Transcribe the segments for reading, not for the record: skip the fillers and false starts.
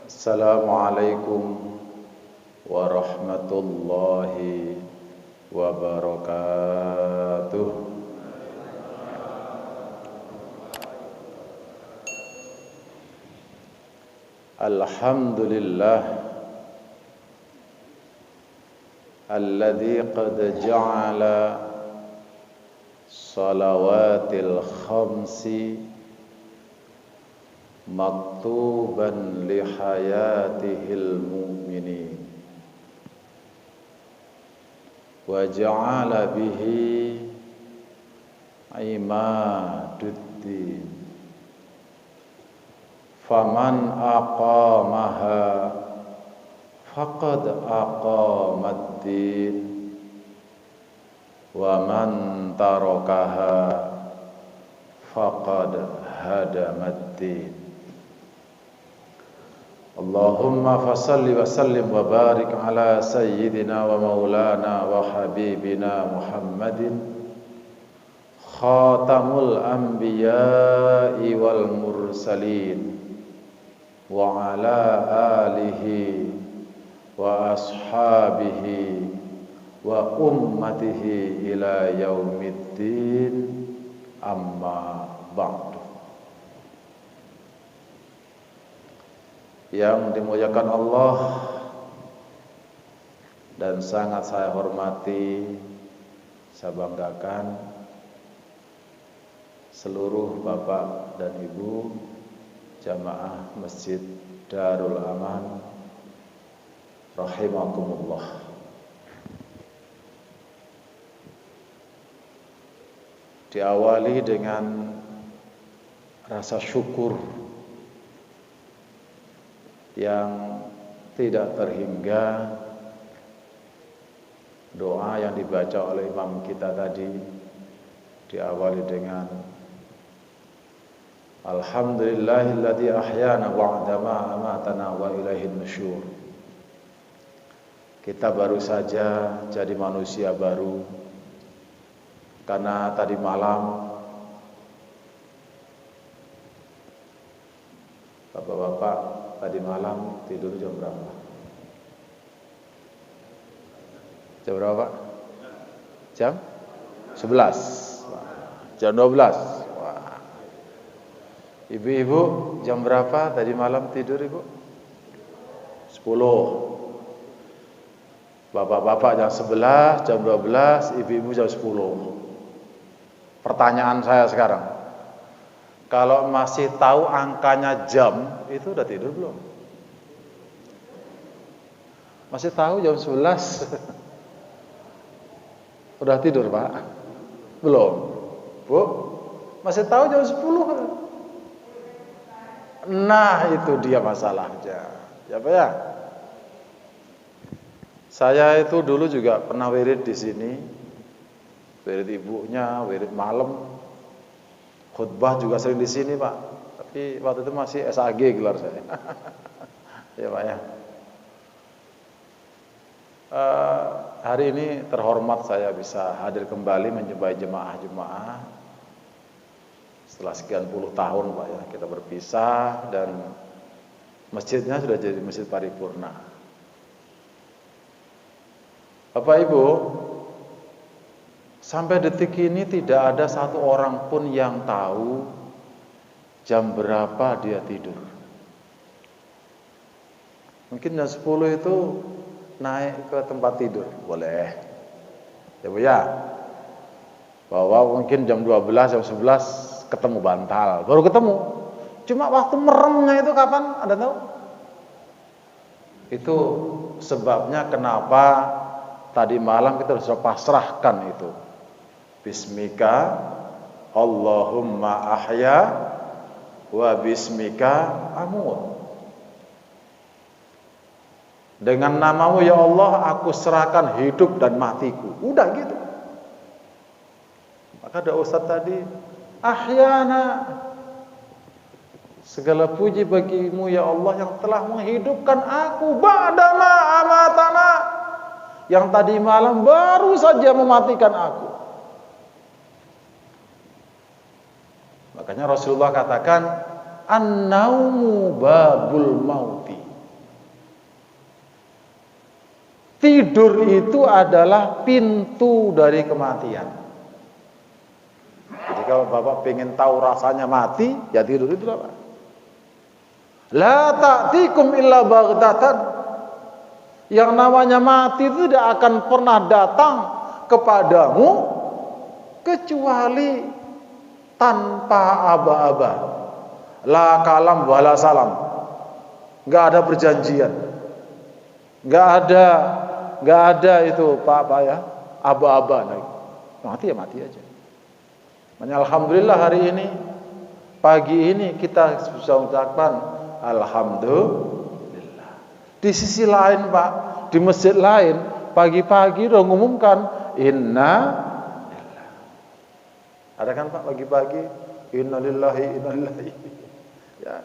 Assalamualaikum warahmatullahi wabarakatuh. Alhamdulillah alladzi qad ja'ala salawatil khamsi maktuban li hayatihil mu'minin wa ja'ala bihi imaduddin faman aqamaha faqad aqamaddin wa man tarakaha faqad hadamaddin. Allahumma fasalli wa sallim wa barik ala sayyidina wa maulana wa habibina Muhammadin khatamul anbiya'i wal mursalin wa ala alihi wa ashabihi wa ummatihi ila yaumiddin, amma ba'du. Yang dimuliakan Allah dan sangat saya hormati, saya banggakan seluruh Bapak dan Ibu jamaah Masjid Darul Aman rahimakumullah. Diawali dengan rasa syukur yang tidak terhingga, doa yang dibaca oleh imam kita tadi diawali dengan alhamdulillahilladzi ahyana ba'dama amatana wa ilaihin nusyur. Kita baru saja jadi manusia baru karena tadi malam Bapak-bapak tadi malam tidur jam berapa? Jam berapa, Pak? Jam 11. Jam 12. Wah. Ibu-ibu jam berapa tadi malam tidur, Ibu? 10. Bapak-bapak jam 11, jam 12, ibu-ibu jam 10. Pertanyaan saya sekarang, kalau masih tahu angkanya jam, itu udah tidur belum? Masih tahu jam 11? Udah tidur, Pak? Belum? Bu? Masih tahu jam 10? Nah, itu dia masalahnya. Ya, Pak ya? Saya itu dulu juga pernah wirid di sini. Wirid ibunya, wirid malam. Khutbah juga sering di sini, Pak. Tapi waktu itu masih SAG gelar saya. Ya, Pak ya. Hari ini terhormat saya bisa hadir kembali menjumpai jemaah-jemaah. Setelah sekian puluh tahun, Pak ya, kita berpisah dan masjidnya sudah jadi masjid paripurna. Bapak Ibu, sampai detik ini tidak ada satu orang pun yang tahu jam berapa dia tidur. Mungkin jam 10 itu naik ke tempat tidur, boleh. Ya Bu ya. Bahwa mungkin jam 12, jam 11 ketemu bantal, baru ketemu. Cuma waktu meremnya itu kapan? Anda tahu? Itu sebabnya kenapa tadi malam kita sudah pasrahkan itu. Bismika Allahumma ahya wa bismika amut. Dengan namamu ya Allah aku serahkan hidup dan matiku. Udah gitu. Maka ada ustaz tadi, ahyana, segala puji bagimu ya Allah yang telah menghidupkan aku ba'dama amatana, yang tadi malam baru saja mematikan aku. Makanya Rasulullah katakan, an-naumu babul mauti. Tidur itu adalah pintu dari kematian. Jadi kalau Bapak pengen tahu rasanya mati, ya tidur itu apa? La ta'tikum illa baghtatan. Yang namanya mati itu tidak akan pernah datang kepadamu kecuali tanpa aba-aba. La kalam wala salam. Enggak ada perjanjian. Enggak ada itu Pak ya, aba-aba lagi. Mati ya mati aja. Alhamdulillah hari ini, pagi ini kita bisa mengucapkan alhamdulillah. Di sisi lain Pak, di masjid lain pagi-pagi udah mengumumkan inna lillahi. Ada kan Pak pagi-pagi innalillahi inna lillahi. Ya.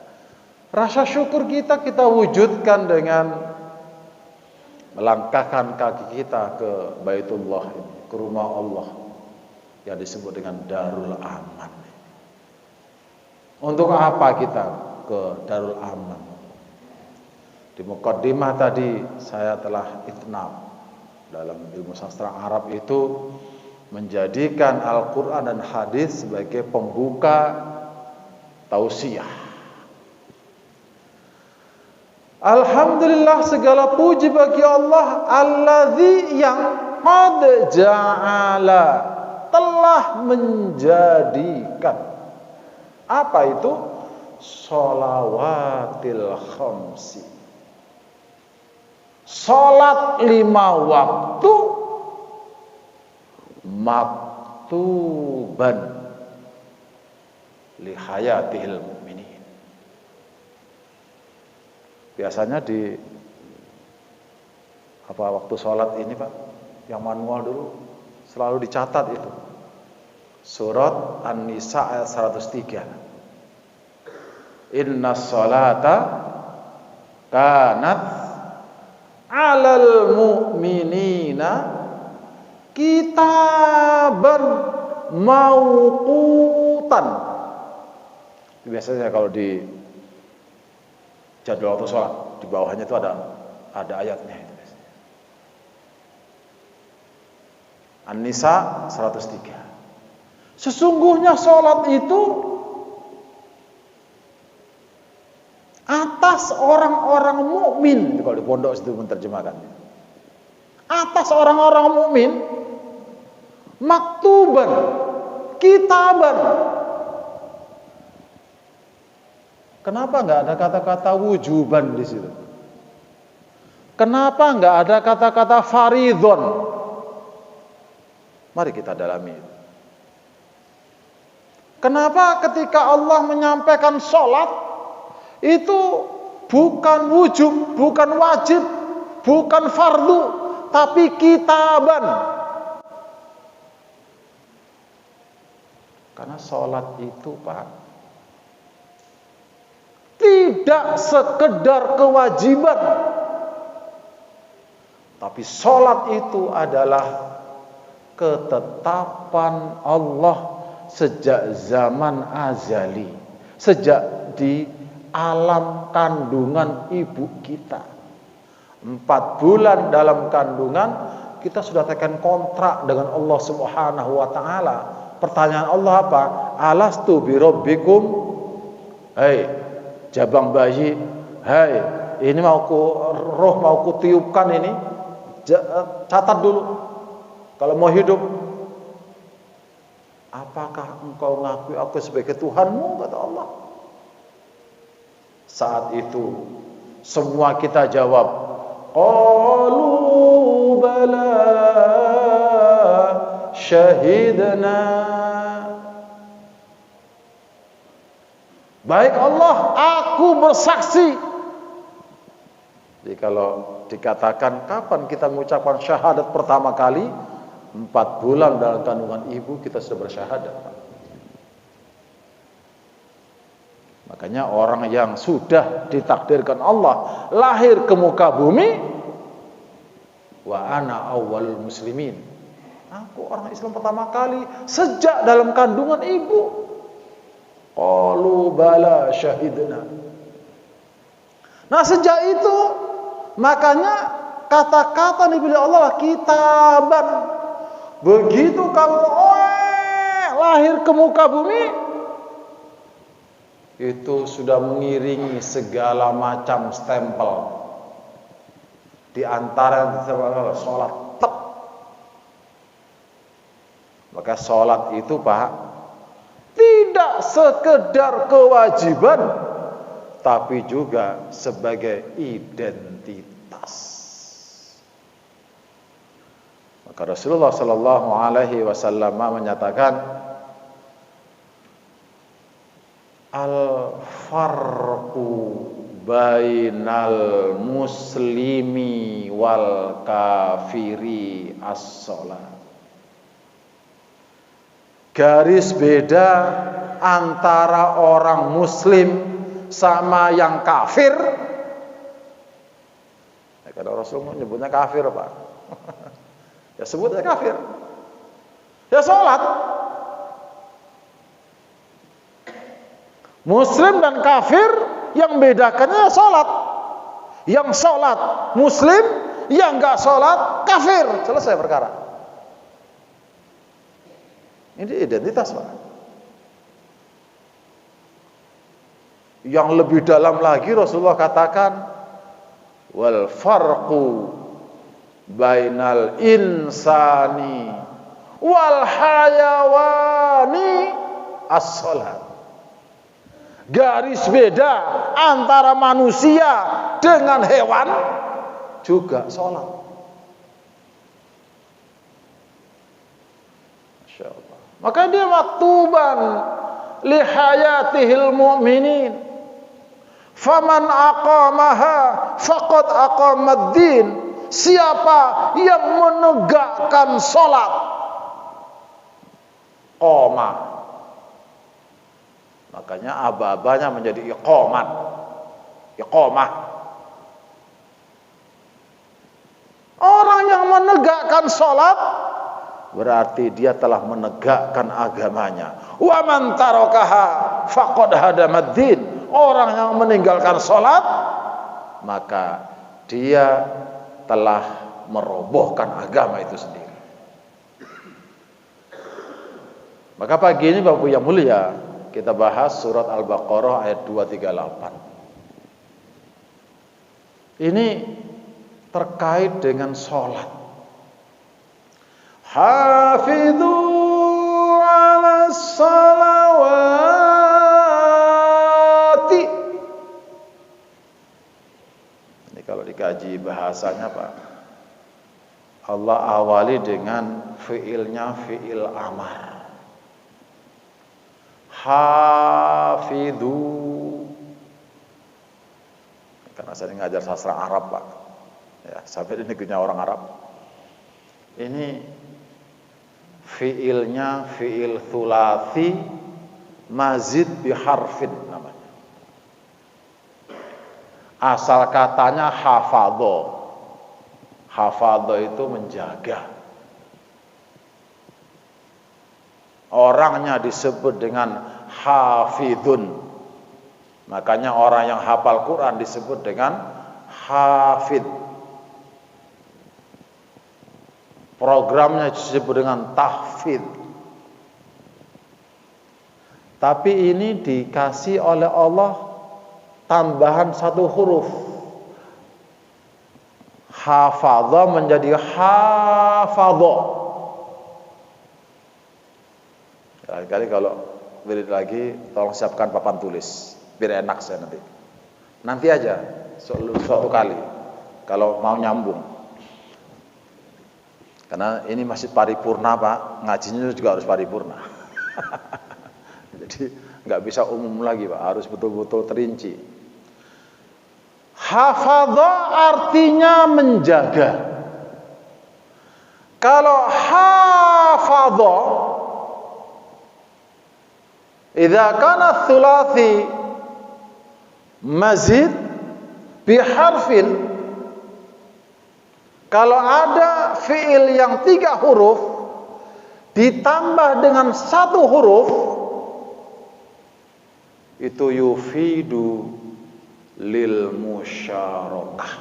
Rasa syukur kita wujudkan dengan melangkahkan kaki kita ke Baitullah ini, ke rumah Allah yang disebut dengan Darul Aman. Untuk apa kita ke Darul Aman? Di muqaddimah tadi saya telah itnab dalam ilmu sastra Arab itu menjadikan Al-Quran dan hadis sebagai pembuka tausiah. Alhamdulillah, segala puji bagi Allah alladzi yang qad ja'ala, telah menjadikan apa itu? Sholawatil khamsi, salat 5 waktu maktuban li hayatihil mu'minin. Biasanya di waktu sholat ini Pak, yang manual dulu selalu dicatat itu. Surat An-Nisa ayat 103. Inna sholata kanat 'alal mu'minina kitaban mauqutan. Biasanya kalau di jadwal waktu sholat di bawahnya itu ada ayatnya itu. An-Nisa 103. Sesungguhnya sholat itu atas orang-orang mukmin, kalau di pondok itu menerjemahkan. Atas orang-orang mukmin, maktuban, kitaban. Kenapa enggak ada kata-kata wujuban di situ? Kenapa enggak ada kata-kata faridhon? Mari kita dalami. Kenapa ketika Allah menyampaikan sholat itu bukan wujub, bukan wajib, bukan fardu, tapi kitaban? Karena sholat itu Pak, tidak sekedar kewajiban, tapi sholat itu adalah ketetapan Allah sejak zaman azali, sejak di alam kandungan ibu kita. 4 bulan dalam kandungan kita sudah tekan kontrak dengan Allah Subhanahu wa taala. Pertanyaan Allah apa? Alastu birabbikum? Hei jabang bayi, hei ini mau ku tiupkan ini, catat dulu kalau mau hidup. Apakah engkau ngakui aku sebagai Tuhanmu? Kata Allah. Saat itu semua kita jawab, qalu bala syahidna. Baik Allah, aku bersaksi. Jadi kalau dikatakan kapan kita mengucapkan syahadat pertama kali, 4 bulan dalam kandungan ibu kita sudah bersyahadat. Makanya orang yang sudah ditakdirkan Allah lahir ke muka bumi, wa ana awwalul muslimin, aku orang Islam pertama kali sejak dalam kandungan ibu. Qalu bala syahidna. Nah sejak itu makanya kata-kata dipilih Allah kitaban. Begitu kamu lahir ke muka bumi, itu sudah mengiringi segala macam stempel. Di antara yang sholat tep. Maka sholat itu Pak, tidak sekedar kewajiban, tapi juga sebagai identitas. Maka Rasulullah Sallallahu Alaihi Wasallam menyatakan, al-farqu bainal muslimi wal kafiri as-sholat. Garis beda antara orang muslim sama yang kafir. Kalau Rasulullah nyebutnya kafir Pak, ya sebutnya kafir, ya sholat. Muslim dan kafir yang bedakannya sholat. Yang sholat muslim, yang gak sholat kafir. Selesai perkara. Ini identitas Pak. Yang lebih dalam lagi Rasulullah katakan, wal farqu bainal insani wal hayawani as-sholat. Garis beda antara manusia dengan hewan juga sholat. Masya Allah. Maka dia maktuban lihayatihil mu'minin. Faman aqamaha faqad aqamad-din. Siapa yang menegakkan sholat, qoma, makanya aba-abanya menjadi iqamat, iqamah. Orang yang menegakkan sholat berarti dia telah menegakkan agamanya. Wa man tarakaha faqad hadamad-din. Orang yang meninggalkan sholat, maka dia telah merobohkan agama itu sendiri. Maka pagi ini Bapak yang mulia, kita bahas surat Al-Baqarah ayat 238. Ini terkait dengan sholat. Hafidhu ala salawati. Ini kalau dikaji bahasanya Pak, Allah awali dengan fiilnya fiil amar. Hafidhu. Karena saya ngajar sastra Arab Pak, ya, sampai di negerinya orang Arab. Ini fiilnya fiil thulathi mazid biharfin namanya. Asal katanya hafadho. Hafadho itu menjaga. Orangnya disebut dengan hafidun. Makanya orang yang hafal Quran disebut dengan hafid. Programnya disebut dengan tahfidz. Tapi ini dikasih oleh Allah tambahan satu huruf. Hafadha menjadi hafadha. Kali-kali kalau beri lagi, tolong siapkan papan tulis, biar enak saya nanti. Nanti aja, suatu kali, kalau mau nyambung. Karena ini masih paripurna Pak, ngajinya juga harus paripurna. Jadi nggak bisa umum lagi Pak, harus betul-betul terinci. Hafadha artinya menjaga. Kalau hafadha, idza kana thulathi mazid biharfin, kalau ada fiil yang 3 huruf ditambah dengan 1 huruf, itu yufidu lil musyarakah.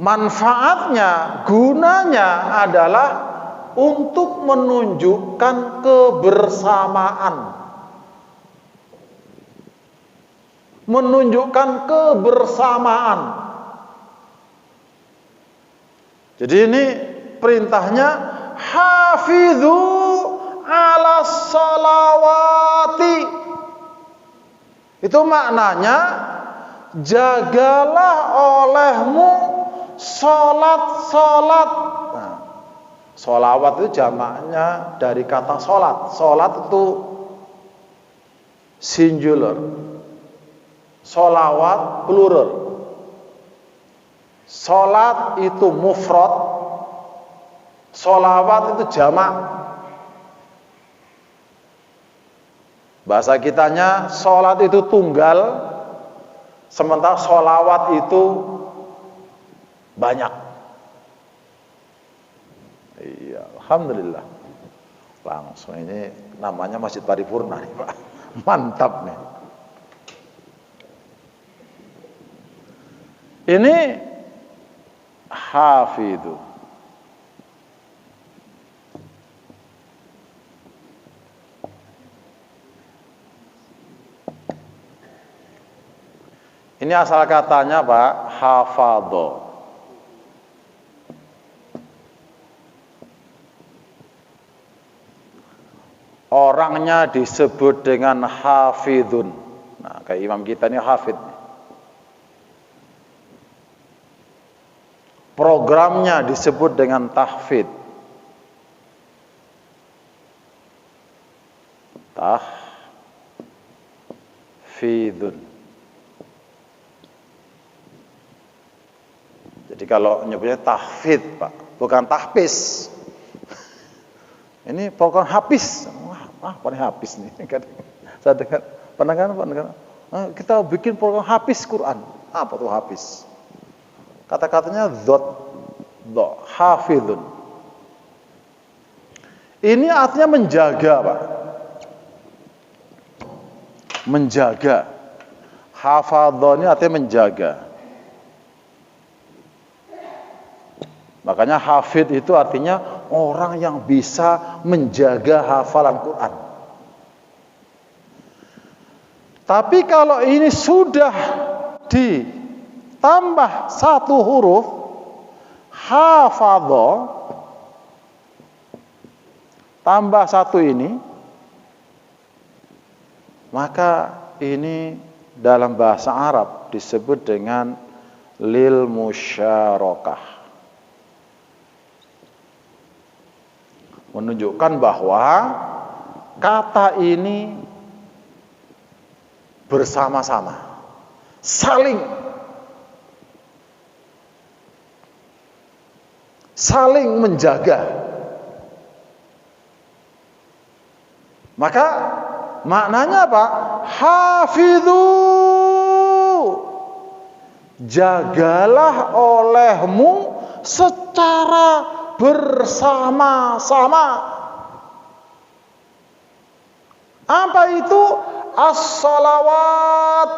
Manfaatnya, gunanya adalah untuk menunjukkan kebersamaan. Menunjukkan kebersamaan. Jadi ini perintahnya hafidhu ala salawati. Itu maknanya jagalah olehmu salat-salat. Nah, sholawat itu jamaknya dari kata sholat. Sholat itu singular, sholawat plural. Sholat itu mufrad, sholawat itu jamak. Bahasa kitanya sholat itu tunggal, sementara sholawat itu banyak. Iya, alhamdulillah. Langsung ini namanya Masjid Paripurna nih, Pak. Mantap nih. Ini hafidhu. Ini asal katanya Pak, hafadho. Orangnya disebut dengan hafidhun. Nah, kayak imam kita ini hafidh. Programnya disebut dengan tahfidz. Tahfidhun. Jadi kalau nyebutnya tahfidz, Pak, bukan tahfiz. Ini program habis. Wah, paling habis nih. Saya dengar, pernah kan? Kita bikin program habis Quran. Apa tuh habis? Kata-katanya hafidhun. Ini artinya menjaga, Pak. Menjaga. Hafadhon ini artinya menjaga. Makanya hafidh itu artinya orang yang bisa menjaga hafalan Quran. Tapi kalau ini sudah ditambah satu huruf, hafadho, tambah satu ini, maka ini dalam bahasa Arab disebut dengan lil musyarakah. Menunjukkan bahwa kata ini bersama-sama, saling menjaga. Maka maknanya apa? Hafidhu, jagalah olehmu secara bersama-sama. Apa itu? As-salawat.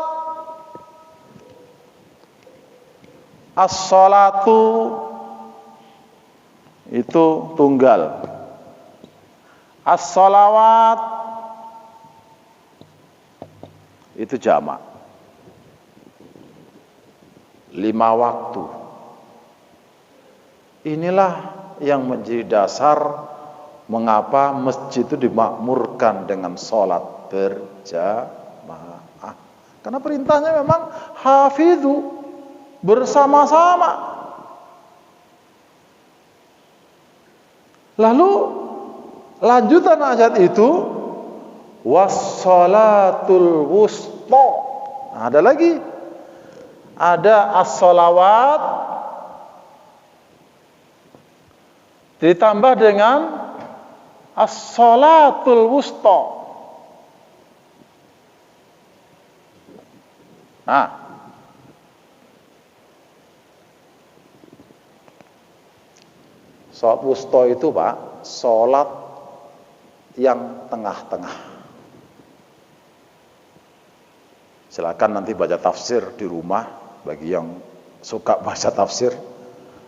As-salatu itu tunggal. As-salawat itu jamak. 5 waktu. Inilah yang menjadi dasar mengapa masjid itu dimakmurkan dengan sholat berjamaah. Karena perintahnya memang hafidhu, bersama-sama. Lalu lanjutan ayat itu wassalatul wusta. Nah, ada lagi. Ada as-salawat ditambah dengan as-salatul wusta. Nah, salat wusta itu, Pak, salat yang tengah-tengah. Silakan nanti baca tafsir di rumah bagi yang suka baca tafsir.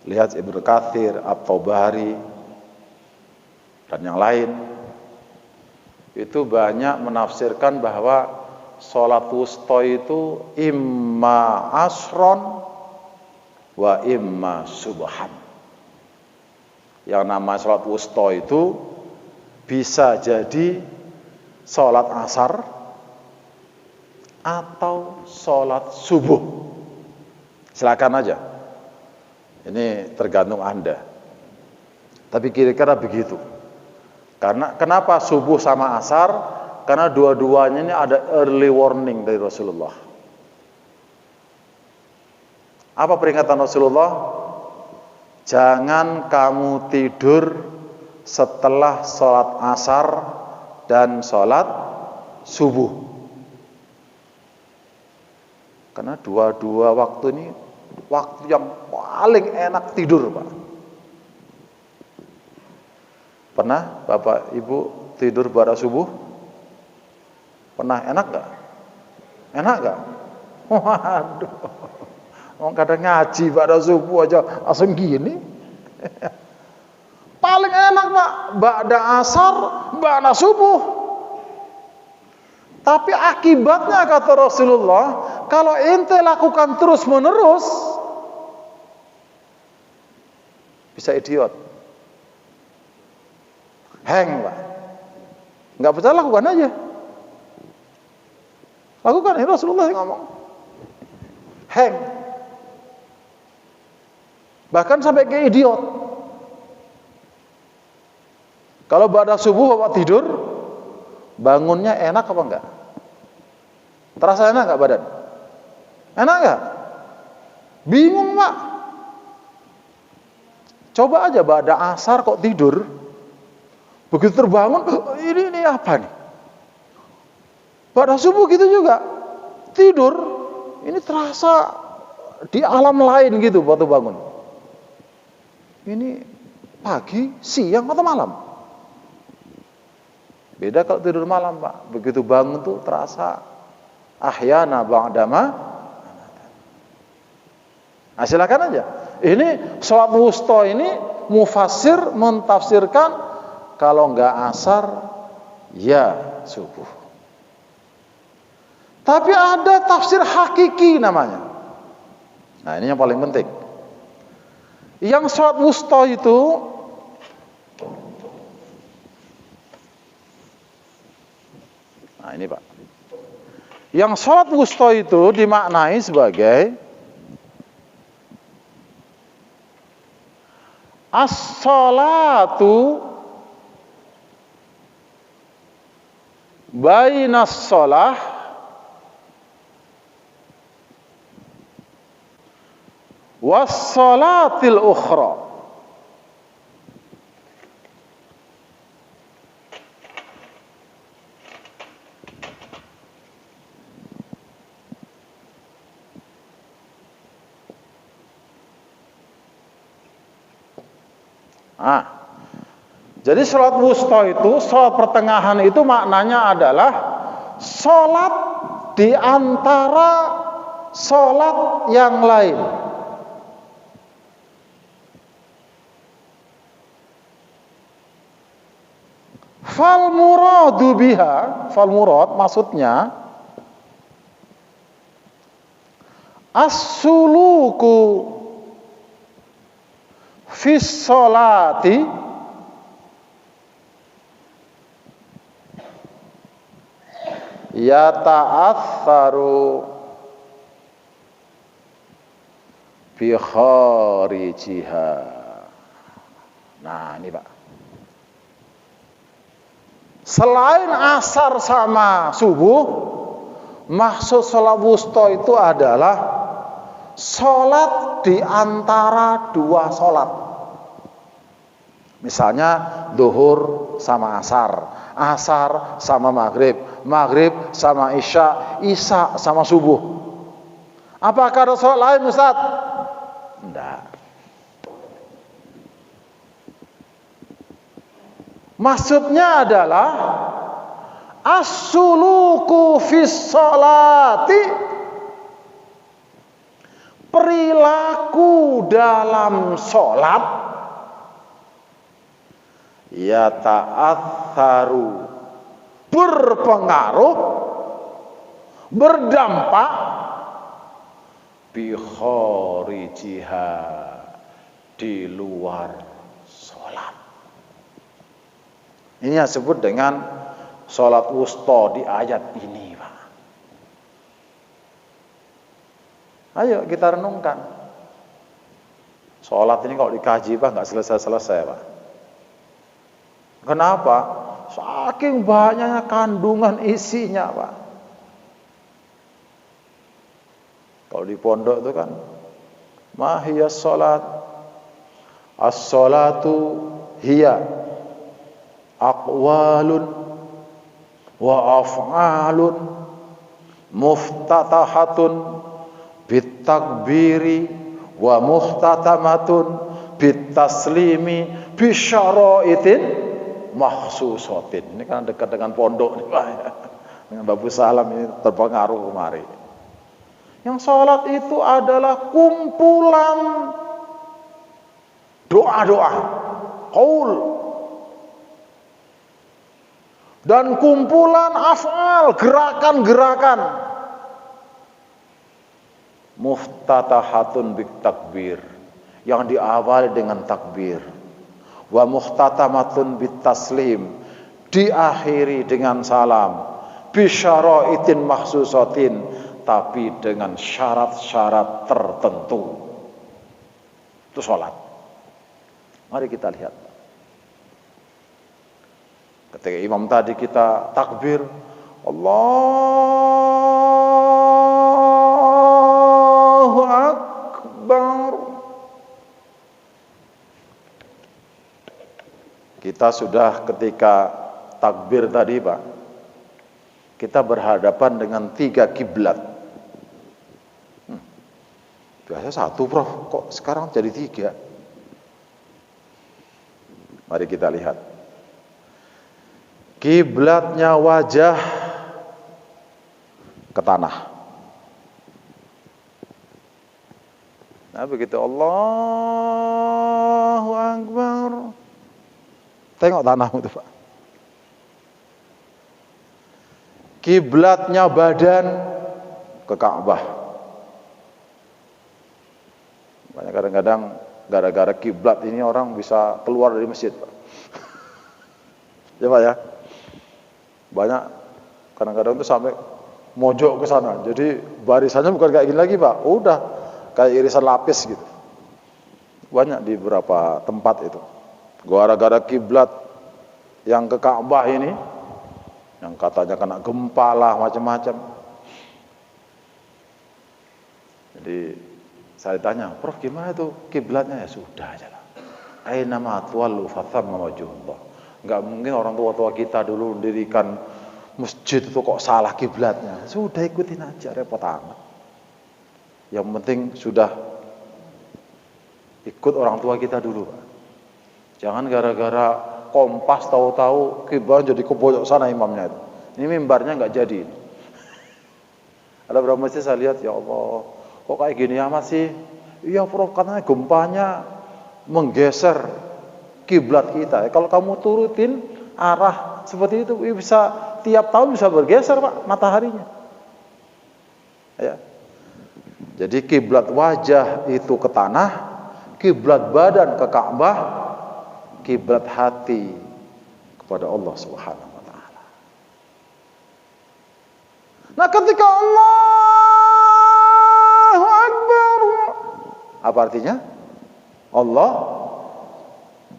Lihat Ibnu Katsir, At-Tabari, dan yang lain. Itu banyak menafsirkan bahwa sholat wusta itu imma asron wa imma subhan. Yang nama sholat wusta itu bisa jadi sholat asar atau sholat subuh. Silakan aja. Ini tergantung Anda. Tapi kira-kira begitu. Karena kenapa subuh sama asar? Karena dua-duanya ini ada early warning dari Rasulullah. Apa peringatan Rasulullah? Jangan kamu tidur setelah sholat asar dan sholat subuh. Karena dua-dua waktu ini waktu yang paling enak tidur, Pak. Pernah Bapak Ibu tidur pada subuh? Pernah? Enak gak? Enak gak? Waduh, orang kadang ngaji pada subuh aja langsung gini. Paling enak, Pak, ba'da asar, ba'da subuh. Tapi akibatnya kata Rasulullah, kalau ente lakukan terus-menerus, bisa idiot. Hang, Pak. Nggak percaya, lakukan aja. Lakukan, ini Rasulullah yang ngomong. Hang. Bahkan sampai ke idiot. Kalau pada subuh Bapak tidur, bangunnya enak apa enggak? Terasa enak enggak badan? Enak enggak? Bingung, Pak. Coba aja pada asar kok tidur. Begitu terbangun, ini apa nih? Pada subuh gitu juga. Tidur, ini terasa di alam lain gitu waktu bangun. Ini pagi, siang atau malam? Beda kalau tidur malam, Pak. Begitu bangun tuh terasa ahyana ba'dama. Nah, silakan aja. Ini sholat wusta ini mufassir mentafsirkan kalau enggak asar ya subuh. Tapi ada tafsir hakiki namanya. Nah, ini yang paling penting. Yang sholat wusta itu nah ini, Pak. Yang sholat wusta itu dimaknai sebagai as-sholatu bainas sholah was-sholatil ukhra. Jadi sholat wusta itu, sholat pertengahan itu maknanya adalah sholat di antara sholat yang lain. Fal muradu biha, fal murad maksudnya as-suluku fis sholati yata'atharu bi kharijiha. Nah, ini, Pak. Selain asar sama subuh, maksud sholat wusta itu adalah sholat di antara dua sholat. Misalnya duhur sama asar, asar sama maghrib, maghrib sama isya, isya sama subuh. Apakah ada sholat lain, Ustaz? Tidak. Maksudnya adalah as-suluku fis sholati, perilaku dalam sholat ya ta'atharu, berpengaruh, berdampak bi kharijiha, di luar sholat. Ini yang disebut dengan sholat wusta di ayat ini, Pak. Ayo kita renungkan. Sholat ini kalau dikaji, Pak, nggak selesai-selesai, Pak. Kenapa? Saking banyaknya kandungan isinya, Pak. Kalau di pondok itu kan, mahiyas sholat, as-sholatu hiya aqwalun wa af'alun muftatahatun bitakbiri wa muhtatamatun bitaslimi bisyaraitin mahsusatin. Ini kan dekat dengan pondok nih, Pak. Dengan Babu Salam ini terpengaruh kemari. Yang sholat itu adalah kumpulan doa-doa, qaul, dan kumpulan af'al, gerakan-gerakan. Muftatahatun bit takbir, yang diawali dengan takbir. Wa muhtatamatun bit taslim, diakhiri dengan salam. Bisyaraitin mahsusatin, tapi dengan syarat-syarat tertentu. Itu sholat. Mari kita lihat. Ketika imam tadi kita takbir, Allahu Akbar. Kita sudah ketika takbir tadi, Pak, kita berhadapan dengan 3 kiblat. Biasa 1, Prof. Kok sekarang jadi 3? Mari kita lihat. Kiblatnya wajah ke tanah. Nah, begitu Allahu Akbar, tengok tanahmu itu, Pak. Kiblatnya badan ke Ka'bah. Banyak kadang-kadang gara-gara kiblat ini orang bisa keluar dari masjid, Pak. Ya, Pak, ya. Banyak kadang-kadang itu sampai mojok ke sana. Jadi barisannya bukan kayak gini lagi, Pak. Udah kayak irisan lapis gitu. Banyak di beberapa tempat itu. Gara-gara kiblat yang ke Ka'bah ini, yang katanya kena gempa lah, macam-macam. Jadi saya ditanya, Prof, gimana itu kiblatnya? Ya sudah aja lah. Aina ma tuwallu fathamma wajhullah. Enggak mungkin orang tua-tua kita dulu mendirikan masjid itu kok salah kiblatnya. Sudah ikutin aja, repot amat. Yang penting sudah ikut orang tua kita dulu, Pak. Jangan gara-gara Kompas tahu-tahu kiblat jadi ke pojok sana imamnya itu. Ini mimbarnya nggak jadi. Ada berapa masjid saya lihat, ya Allah, kok kayak gini amat sih? Iya, Prof, karena gempanya menggeser kiblat kita. Kalau kamu turutin arah seperti itu, bisa tiap tahun bisa bergeser, Pak, mataharinya. Ya. Jadi kiblat wajah itu ke tanah, kiblat badan ke Ka'bah, kiblat hati kepada Allah Subhanahu wa taala. Nah, ketika Allahu Akbar, apa artinya? Allah,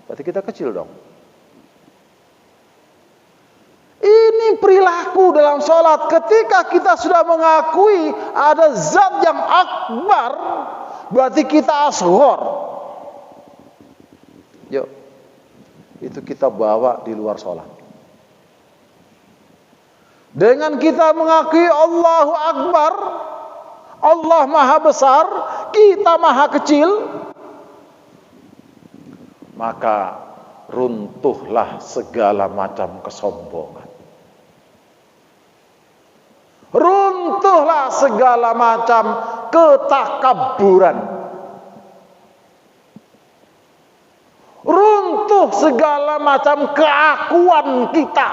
berarti kita kecil dong. Ini perilaku dalam sholat. Ketika kita sudah mengakui ada zat yang akbar, berarti kita asghar. Yuk, itu kita bawa di luar sholat. Dengan kita mengakui Allahu Akbar, Allah Maha Besar, kita Maha Kecil, maka runtuhlah segala macam kesombongan. Runtuhlah segala macam ketakaburan. meruntuh segala macam keakuan kita.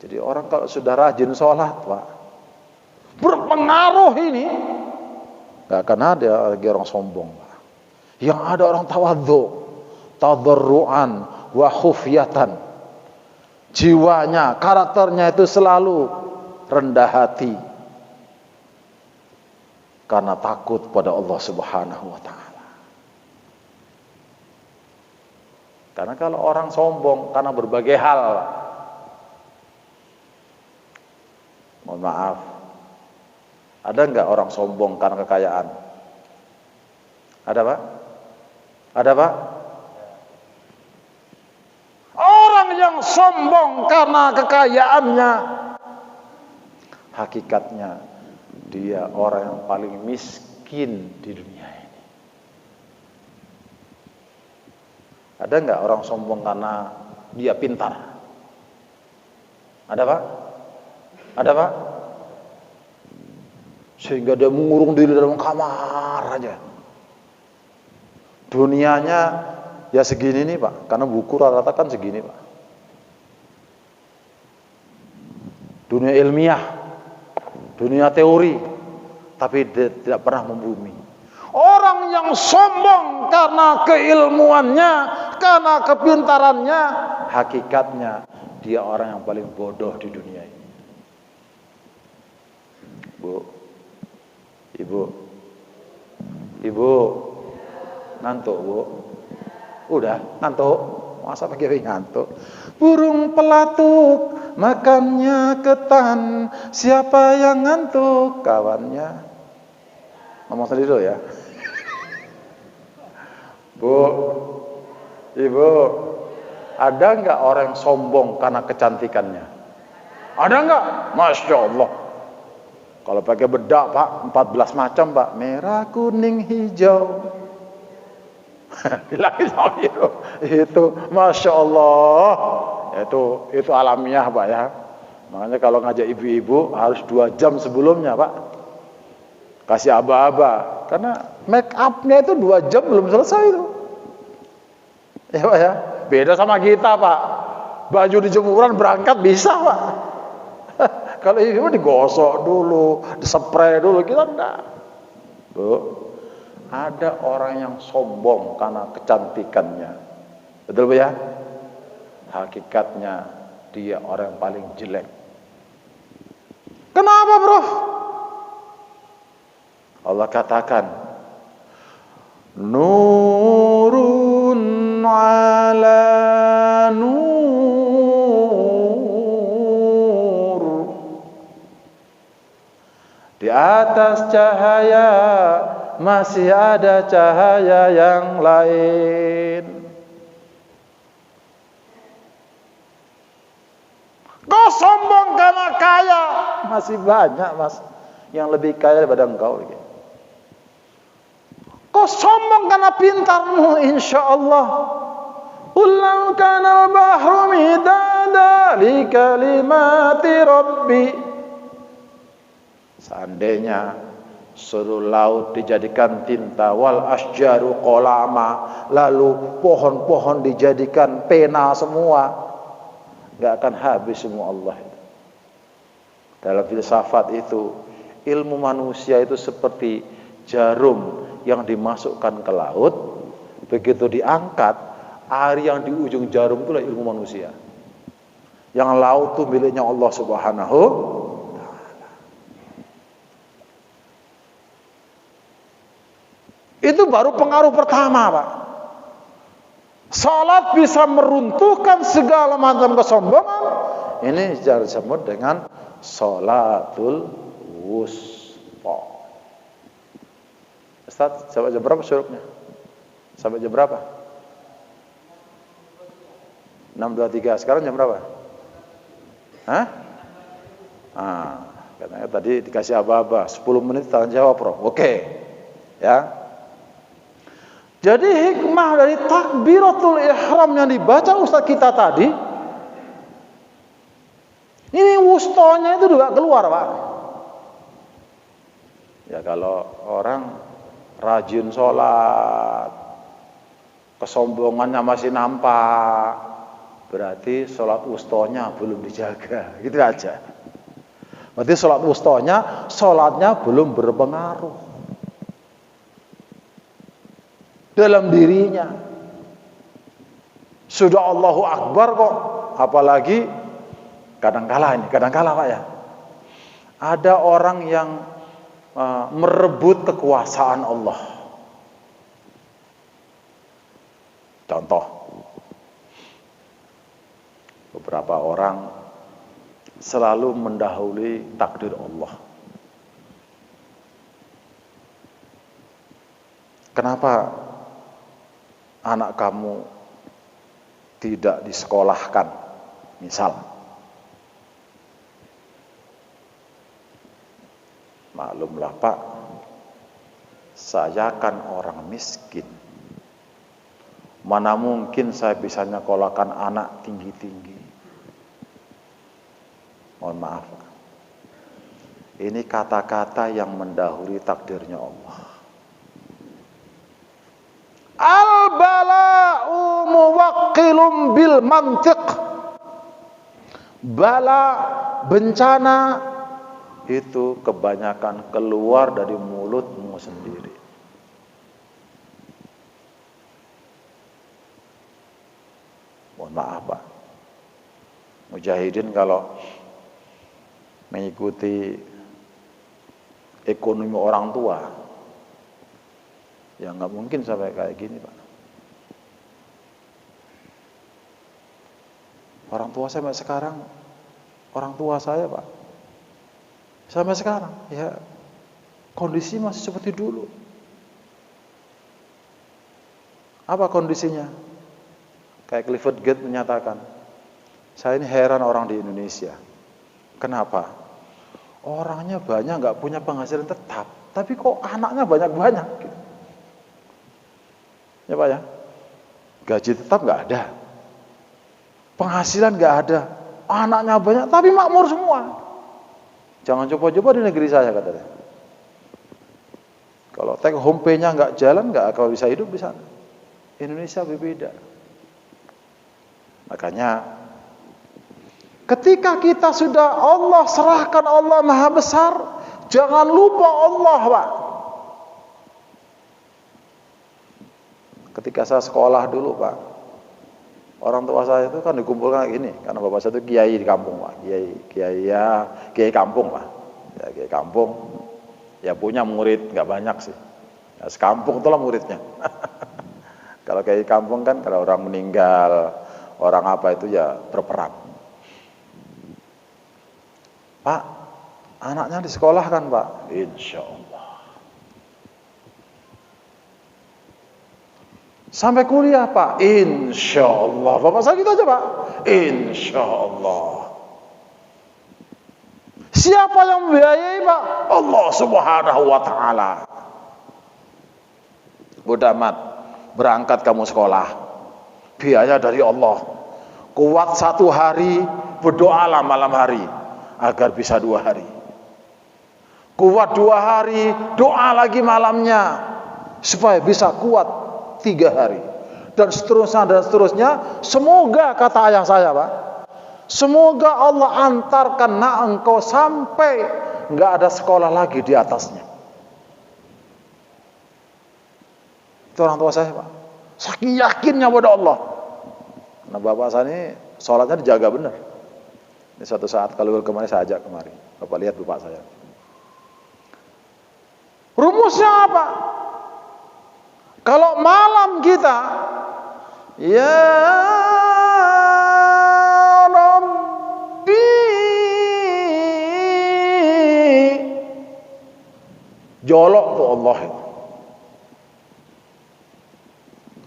Jadi orang kalau sudah rajin sholat, Pak, berpengaruh ini, gak akan ada lagi orang sombong, Pak. Yang ada orang tawadhu, tadarruan wa khufyatan. Jiwanya, karakternya itu selalu rendah hati karena takut pada Allah Subhanahu wa taala. Karena kalau orang sombong karena berbagai hal, mohon maaf, ada nggak orang sombong karena kekayaan? Ada, Pak? Ada, Pak? Orang yang sombong karena kekayaannya, hakikatnya dia orang yang paling miskin di dunia ini. Ada nggak orang sombong karena dia pintar? Ada, Pak? Ada, Pak? Sehingga dia mengurung diri dalam kamar aja. Dunianya ya segini nih, Pak, karena buku rata-rata kan segini, Pak. Dunia ilmiah, dunia teori, tapi dia tidak pernah membumi. Orang yang sombong karena keilmuannya, karena kepintarannya, hakikatnya dia orang yang paling bodoh di dunia ini. Bu, ibu, ngantuk, Bu? Udah ngantuk, masa pakai ngantuk? Burung pelatuk makannya ketan, siapa yang ngantuk? Kawannya. Ngomong sendiri dulu ya. Bu, ibu, ada nggak orang yang sombong karena kecantikannya? Ada nggak? Masya Allah. Kalau pakai bedak, Pak, 14 macam, Pak. Merah, kuning, hijau. Bilangin sama itu, Masya Allah. Itu alamiah, Pak, ya. Makanya kalau ngajak ibu-ibu harus 2 jam sebelumnya, Pak. Kasih aba-aba. Karena make up-nya itu 2 jam belum selesai itu. Ya, Pak, ya. Beda sama kita, Pak. Baju di jemuran berangkat bisa, Pak. Kalau ibu digosok dulu, dispray dulu, kita enggak. Bu, ada orang yang sombong karena kecantikannya. Betul, Bu, ya? Hakikatnya dia orang yang paling jelek. Kenapa, Bro? Allah katakan, nurun ala nur. Di atas cahaya masih ada cahaya yang lain. Kau sombong karena kaya, masih banyak, Mas, yang lebih kaya daripada engkau. Kau sombong karena pintarmu, insya Allah. Ulau kana al-bahru midada li kalimati Rabbi. Seandainya seluruh laut dijadikan tinta, wal asjaru qalama, lalu pohon-pohon dijadikan pena semua, gak akan habis semua Allah. Dalam filsafat itu, ilmu manusia itu seperti jarum yang dimasukkan ke laut, begitu diangkat, air yang di ujung jarum itulah ilmu manusia. Yang laut itu miliknya Allah Subhanahu. Itu baru pengaruh pertama, Pak. Salat bisa meruntuhkan segala macam kesombongan. Ini disebut dengan salatul wusta. Ustaz, sampai jam berapa syuruknya? Sampai jam berapa? 6.23. Sekarang jam berapa? Hah? Katanya tadi dikasih aba-aba 10 menit tanya jawab, Bro. Oke. Ya. Jadi hikmah dari takbiratul ihram yang dibaca Ustaz kita tadi, ini wustonya itu juga keluar, Pak. Ya kalau orang rajin sholat, kesombongannya masih nampak, berarti sholat wustonya belum dijaga, gitu aja. Berarti sholat wustonya, sholatnya belum berpengaruh dalam dirinya. Sudah Allahu Akbar kok, apalagi kadang-kala Pak ya, ada orang yang merebut kekuasaan Allah. Contoh, beberapa orang selalu mendahului takdir Allah. Kenapa anak kamu tidak disekolahkan, misal? Maklumlah Pak, saya kan orang miskin. Mana mungkin saya bisa nyekolahkan anak tinggi-tinggi. Mohon maaf, ini kata-kata yang mendahului takdirnya Allah. Al-bala'u muwaqqilum bil mantiq. Bala, bencana itu kebanyakan keluar dari mulutmu sendiri. Mohon maaf Pak, mujahidin kalau mengikuti ekonomi orang tua, ya nggak mungkin sampai kayak gini Pak. Orang tua saya sampai sekarang, orang tua saya Pak, sampai sekarang ya kondisi masih seperti dulu. Apa kondisinya? Kayak Clifford Gate menyatakan, saya ini heran orang di Indonesia. Kenapa? Orangnya banyak nggak punya penghasilan tetap, tapi kok anaknya banyak-banyak gitu. Ya Pak ya, gaji tetap nggak ada, penghasilan nggak ada, anaknya banyak, tapi makmur semua. Jangan coba-coba di negeri saya katanya. Kalau take home pay-nya nggak jalan, nggak akan bisa hidup di sana. Indonesia berbeda. Makanya ketika kita sudah Allah serahkan, Allah Maha Besar, jangan lupa Allah Pak. Ketika saya sekolah dulu Pak, orang tua saya itu kan dikumpulkan kayak gini, karena bapak saya itu kiai di kampung Pak, kiai kampung Pak, ya, kiai kampung, ya punya murid nggak banyak sih, ya, sekampung itulah muridnya. Kalau kiai kampung kan kalau orang meninggal, orang apa itu ya berperan. Pak, anaknya disekolahkan Pak, insya Allah. Sampai kuliah Pak, insya Allah. Bapak saya gitu aja Pak, insya Allah. Siapa yang membiayai Pak? Allah Subhanahu wa Ta'ala. Bodoh amat, berangkat kamu sekolah, biaya dari Allah. Kuat 1 hari, berdoalah malam hari agar bisa 2 hari. Kuat 2 hari, doa lagi malamnya supaya bisa kuat 3 hari. Dan seterusnya. Semoga, kata ayah saya Pak, semoga Allah antarkan nak engkau sampai nggak ada sekolah lagi di atasnya. Itu orang tua saya Pak, saking yakinnya pada Allah. Nah bapak saya ini sholatnya dijaga benar. Ini suatu saat kalau kemarin saya ajak kemari, bapak lihat bapak saya. Rumusnya apa? Kalau malam kita, ya Rabbi, jolok tuh Allah.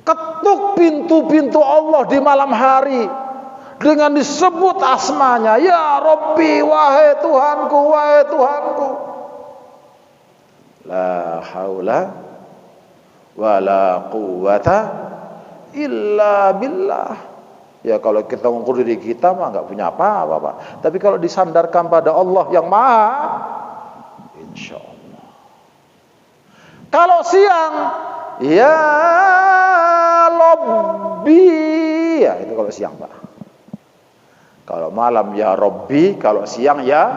Ketuk pintu-pintu Allah di malam hari dengan disebut asmanya, ya Rabbi, wahai Tuhanku, wahai Tuhanku. La haula wala quwata illa billah. Ya kalau kita mengukur diri kita mah nggak punya apa-apa Pak. Tapi kalau disandarkan pada Allah yang Maha, insya Allah. Kalau siang, ya Robbi, ya itu kalau siang Pak. Kalau malam ya Robbi, kalau siang ya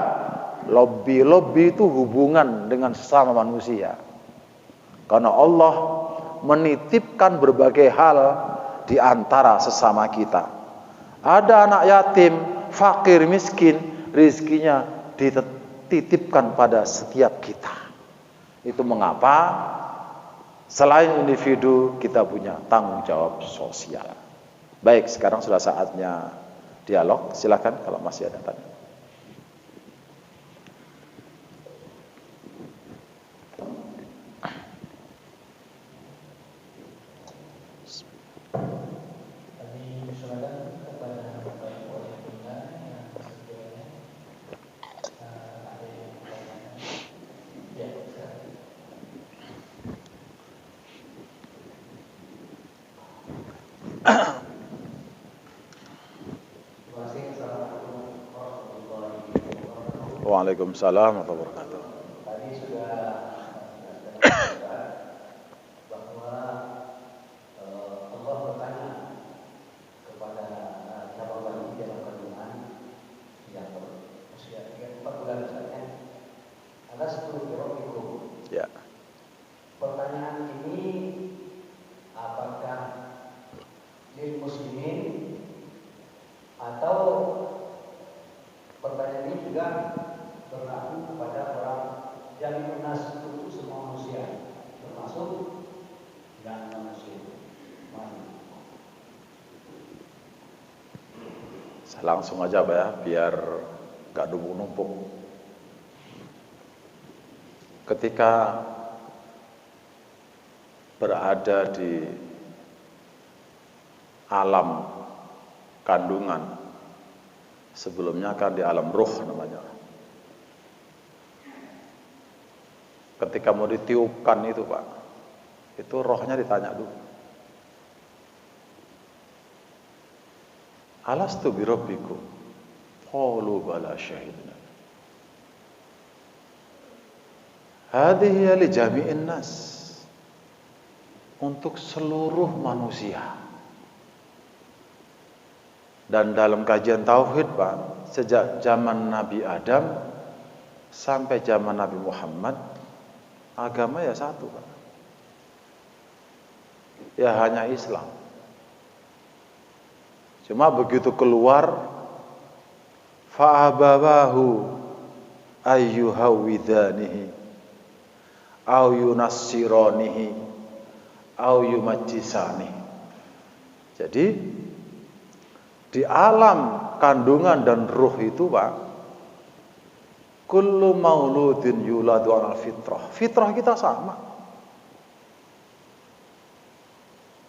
Robbi. Robbi itu hubungan dengan sesama manusia. Karena Allah menitipkan berbagai hal di antara sesama kita. Ada anak yatim, fakir, miskin, rizkinya dititipkan pada setiap kita. Itu mengapa selain individu kita punya tanggung jawab sosial. Baik, sekarang sudah saatnya dialog. Silakan kalau masih ada tanya. Waalaikumsalam warahmatullahi wabarakatuh. Tadi sudah bahwa Allah bertanya kepada siapa lagi dalam kandungan yang berusia 4 bulan misalnya, alastu bi rabbikum. Ya. Pertanyaan ini apakah lil muslimin atau pertanyaan ini juga berlaku kepada orang yang nas itu semua manusia, termasuk dan manusia. Langsung aja Pak ya, biar gak numpuk-numpuk. Ketika berada di alam kandungan, sebelumnya kan di alam ruh namanya. Ketika mau ditiupkan itu Pak, itu rohnya ditanya dulu. Alastu bi rabbikum? Qalu bala syahidna. Hadhihi li jami'in nas. Untuk seluruh manusia. Dan dalam kajian tauhid Pak, sejak zaman Nabi Adam sampai zaman Nabi Muhammad, agama ya satu Pak. Ya hanya Islam. Cuma begitu keluar, fa'abawahu ayyuhawidhanihi au yunassiranihi au yumajjisanihi. Jadi di alam kandungan dan ruh itu Pak, kullu mauludin yuladu ala fitrah. Fitrah kita sama.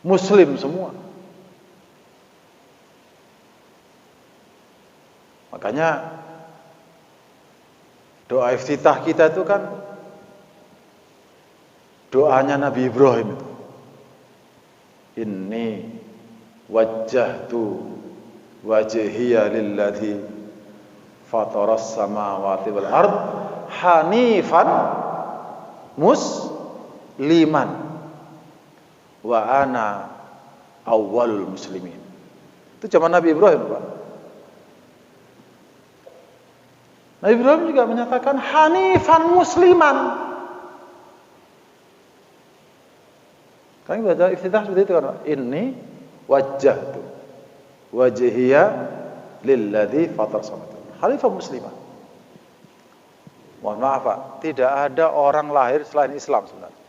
Muslim semua. Makanya doa iftitah kita itu kan doanya Nabi Ibrahim itu. Inni wajjahtu wajhiya lilladzi fataras samawati wal ard hanifan musliman wa ana awwalul muslimin. Itu zaman Nabi Ibrahim Pak. Nabi Ibrahim juga menyatakan hanifan musliman. Kami baca iftitah seperti itu kan. Inni wajjahtu wajhiya lilladzi fatar samawati hanifan musliman. Mohon maaf Pak, tidak ada orang lahir selain Islam sebenarnya.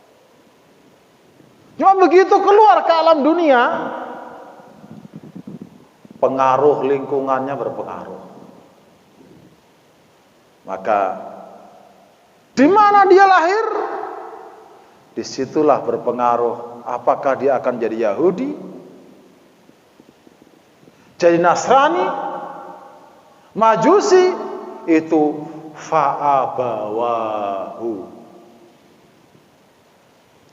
Cuma begitu keluar ke alam dunia, pengaruh lingkungannya berpengaruh. Maka di mana dia lahir, disitulah berpengaruh apakah dia akan jadi Yahudi, jadi Nasrani, Majusi, itu fa'abawahu.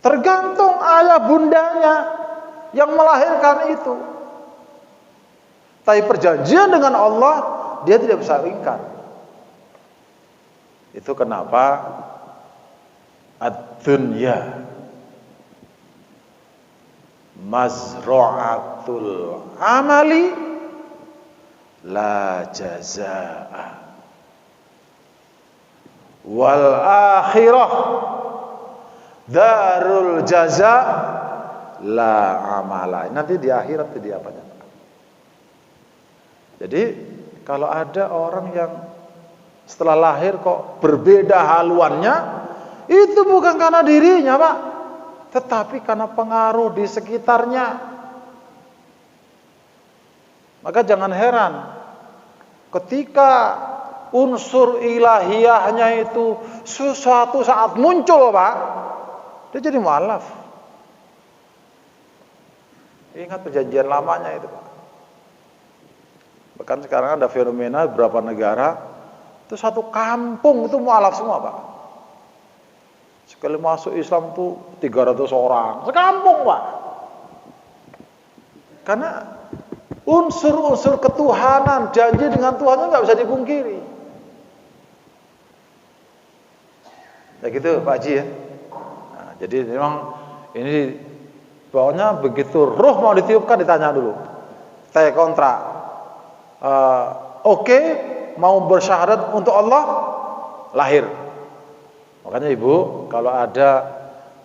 Tergantung ayah bundanya yang melahirkan itu. Tapi perjanjian dengan Allah dia tidak bisa ingkar. Itu kenapa ad-dunya mazra'atul amali la jazaa wal akhirah darul jaza la amala. Nanti di akhirat itu dia apanya. Jadi kalau ada orang yang setelah lahir kok berbeda haluannya, itu bukan karena dirinya, Pak, tetapi karena pengaruh di sekitarnya. Maka jangan heran ketika unsur ilahiyahnya itu suatu saat muncul, Pak, dia jadi mualaf. Ingat perjanjian lamanya itu, Pak. Bahkan sekarang ada fenomena beberapa negara itu satu kampung itu mualaf semua, Pak. Sekali masuk Islam tuh 300 orang sekampung, Pak. Karena unsur-unsur ketuhanan, janji dengan Tuhannya nggak bisa dipungkiri. Ya gitu, Pak Haji ya. Nah, jadi memang ini pokoknya begitu roh mau ditiupkan ditanya dulu. Tanya kontrak. Oke, mau bersyahadat untuk Allah, lahir. Makanya Ibu, kalau ada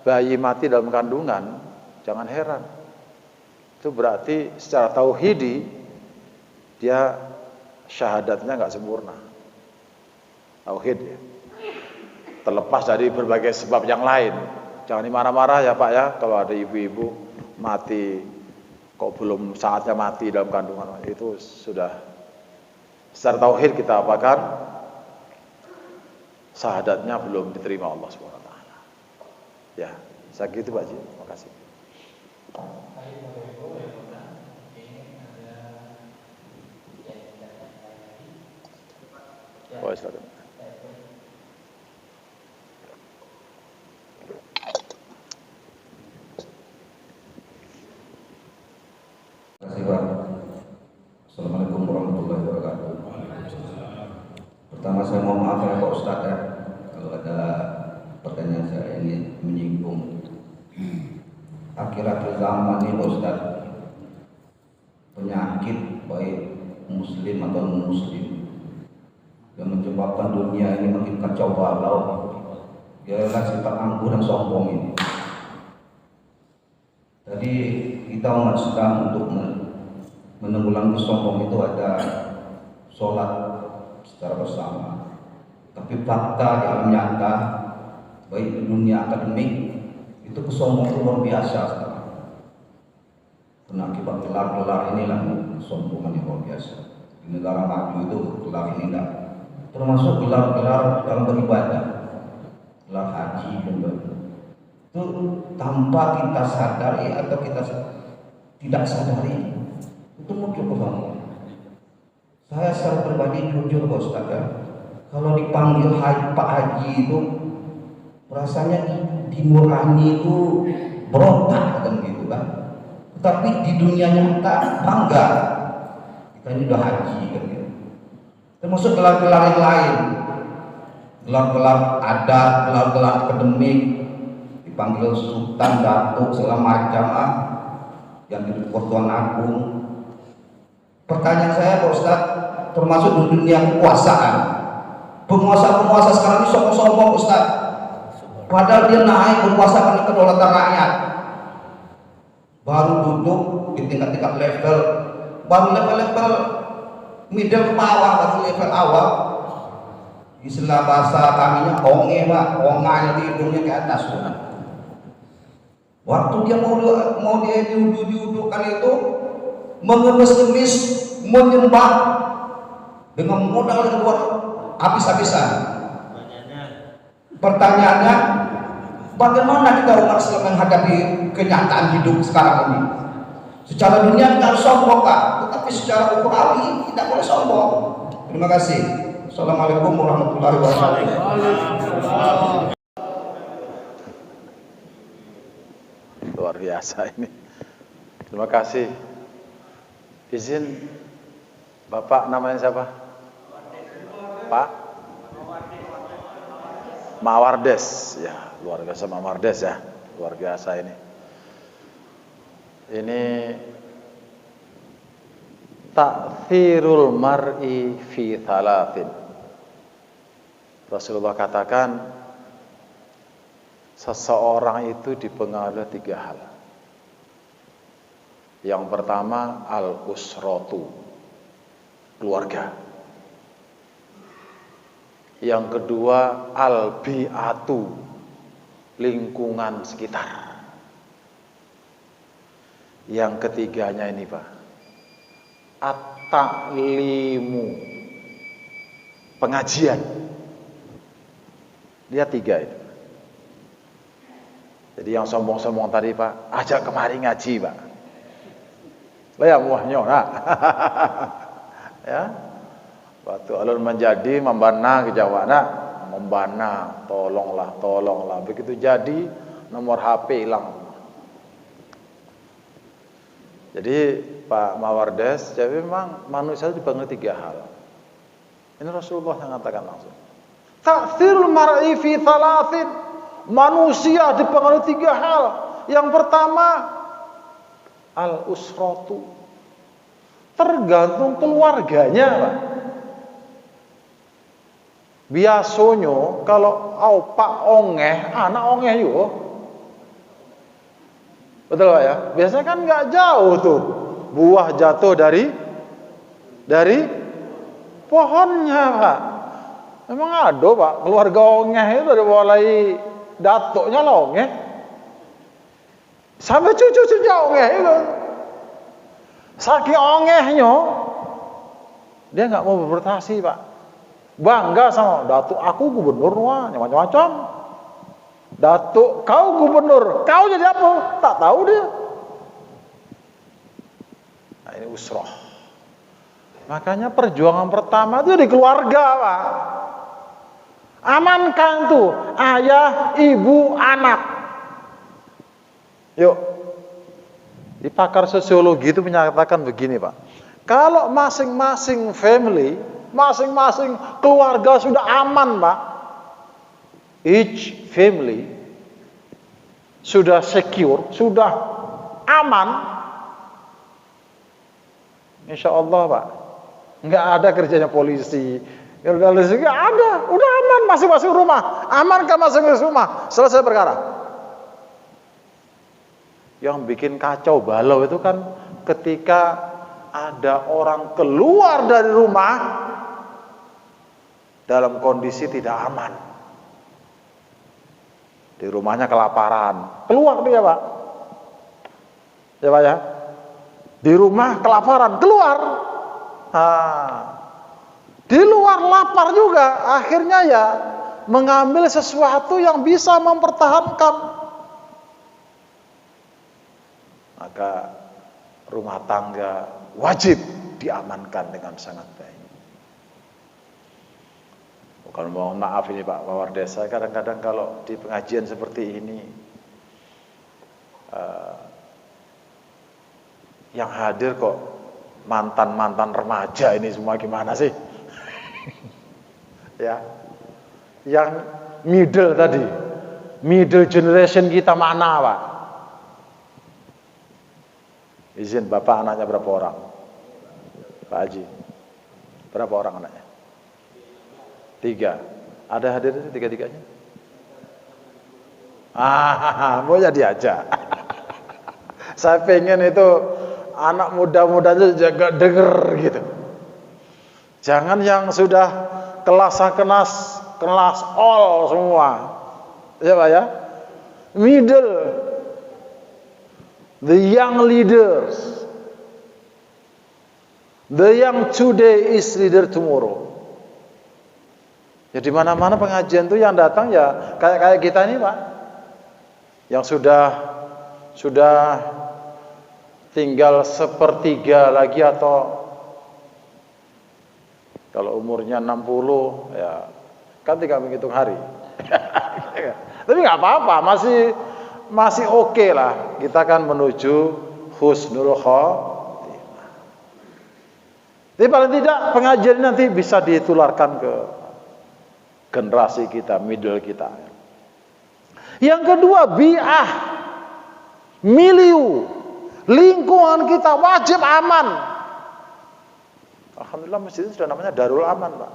bayi mati dalam kandungan, jangan heran. Itu berarti secara tauhidi dia syahadatnya nggak sempurna. Tauhid ya. Terlepas dari berbagai sebab yang lain. Jangan dimarah-marah ya Pak ya, kalau ada ibu-ibu mati kok belum saatnya mati dalam kandungan, itu sudah secara tauhid kita apakan syahadatnya belum diterima Allah SWT. Ya, saya gitu Pak Haji. Terima kasih. Oh, silakan. Terima kasih Pak. Assalamualaikum warahmatullahi wabarakatuh. Pertama saya mohon maaf ya Pak Ustadz ya, kalau ada pertanyaan saya ini menyinggung. Akhir-akhir zaman ini Pak Ustadz, penyakit baik muslim atau non muslim yang menyebabkan dunia ini makin kacau balau, ialah sifat angkuh dan sombong ini. Jadi kita umat Islam untuk menanggulangi sombong itu ada sholat secara bersama. Tapi fakta di alam nyata, baik di dunia akademik, itu kesombongan luar biasa sekarang. Karena akibat gelar-gelar inilah kesombongan yang luar biasa. Di negara maju itu gelar ini enggak, termasuk gelar-gelar dalam beribadah, gelar haji dan itu tanpa kita sadari atau kita tidak sadari itu muncul kesombongan. Saya secara pribadi jujur Pak Ustaz ya, kalau dipanggil Pak Haji itu rasanya di nurani itu berontak kan gitu kan. Tapi di dunia nyata bangga kita ini udah haji kan gitu. Termasuk gelar-gelar yang lain, gelar-gelar adat, gelar-gelar akademik, dipanggil sultan, datuk, segala macam yang di Persatuan Agung. Pertanyaan saya Pak Ustaz, termasuk di dunia kekuasaan, penguasa-penguasa sekarang ini sombong-sombong Ustaz, padahal dia naik berkuasa karena kedaulatan rakyat, baru duduk di tingkat-tingkat level, baru level-level middle ke bawah, baru level awal, istilah bahasa kaminya onge Pak, onganya di hidungnya ke atas Pak. Waktu dia mau dia diuduk-udukkan itu mengemis-ngemis, menyembah dengan modal yang luar habis-habisan. Pertanyaannya, bagaimana kita umat Islam menghadapi kenyataan hidup sekarang ini? Secara dunia kita harus sombong Pak, tetapi secara ukhuwawi tidak boleh sombong. Terima kasih. Assalamualaikum warahmatullahi wabarakatuh. Luar biasa ini. Terima kasih. Izin Bapak namanya siapa? Pak Mawardes. Ya, luar biasa Mawardes ya. Luar biasa ini. Ini ta'thirul mar'i fi thalathin. Rasulullah katakan seseorang itu dipengaruhi 3 hal. Yang pertama al-usratu, keluarga. Yang kedua al-bi'atu, lingkungan sekitar. Yang ketiganya ini Pak, at-ta'limu, pengajian. Dia 3 itu. Jadi yang sombong-sombong tadi Pak, ajak kemari ngaji Pak. Lah ya muahnya nah. Ya. Waktu alun menjadi membana ke Jawa nak, membana, tolonglah. Begitu jadi nomor HP hilang. Jadi Pak Mawardes, jadi memang manusia itu dipanggil 3 hal. Ini Rasulullah yang mengatakan langsung. Ta'thirul mar'i fi thalathin. Manusia dipanggil 3 hal. Yang pertama al-usratu, tergantung keluarganya Pak. Biasanya kalau opak ongeh, anak ongeh yuk. Betul Pak ya? Biasanya kan nggak jauh tuh buah jatuh dari pohonnya Pak. Memang ada Pak, keluarga ongeh itu dari mulai datuknya lah ongeh sampai cucu-cucunya ongeh itu. Saking ongehnya dia nggak mau berprestasi Pak. Bangga sama datuk aku gubernur wah, macam-macam. Datuk kau gubernur, kau jadi apa? Tak tahu dia. Nah, ini usrah. Makanya perjuangan pertama itu di keluarga Pak. Amankan tuh ayah, ibu, anak. Yuk. Di pakar sosiologi itu menyatakan begini Pak. Kalau masing-masing family, masing-masing keluarga sudah aman Pak, each family sudah secure, sudah aman, insya Allah Pak, nggak ada kerjanya polisi, nggak ada, udah aman masing-masing rumah, amankan masing-masing rumah, selesai perkara. Yang bikin kacau balau itu kan ketika ada orang keluar dari rumah dalam kondisi tidak aman. Di rumahnya kelaparan, keluar dia Pak. Ya Pak ya. Di rumah kelaparan, keluar. Di luar lapar juga, akhirnya ya mengambil sesuatu yang bisa mempertahankan. Maka rumah tangga wajib diamankan dengan sangat baik. Bukan mohon maaf ini Pak Mawardes, saya kadang-kadang kalau di pengajian seperti ini yang hadir kok mantan-mantan remaja ini semua gimana sih? Ya, yang middle tadi, middle generation kita mana Pak? Izin Bapak, anaknya berapa orang? Pak Haji, berapa orang anaknya? 3. Ada hadir itu 3-3-nya? Mau jadi aja. Saya pengen itu anak muda-muda itu jaga denger gitu. Jangan yang sudah kelas all semua. Ya Pak ya? Middle. The young leaders. The young today is leader tomorrow. Ya di mana-mana pengajian tuh yang datang ya kayak kita ini Pak. Yang sudah tinggal 1/3 lagi atau kalau umurnya 60 ya kan tinggal menghitung hari. Tapi nggak apa-apa, masih oke lah. Kita kan menuju husnul khotimah. Tapi paling tidak pengajian nanti bisa ditularkan ke generasi kita, middle kita. Yang kedua, bi'ah, milieu, Lingkungan kita wajib aman. Alhamdulillah masjid ini sudah namanya Darul Aman, Pak.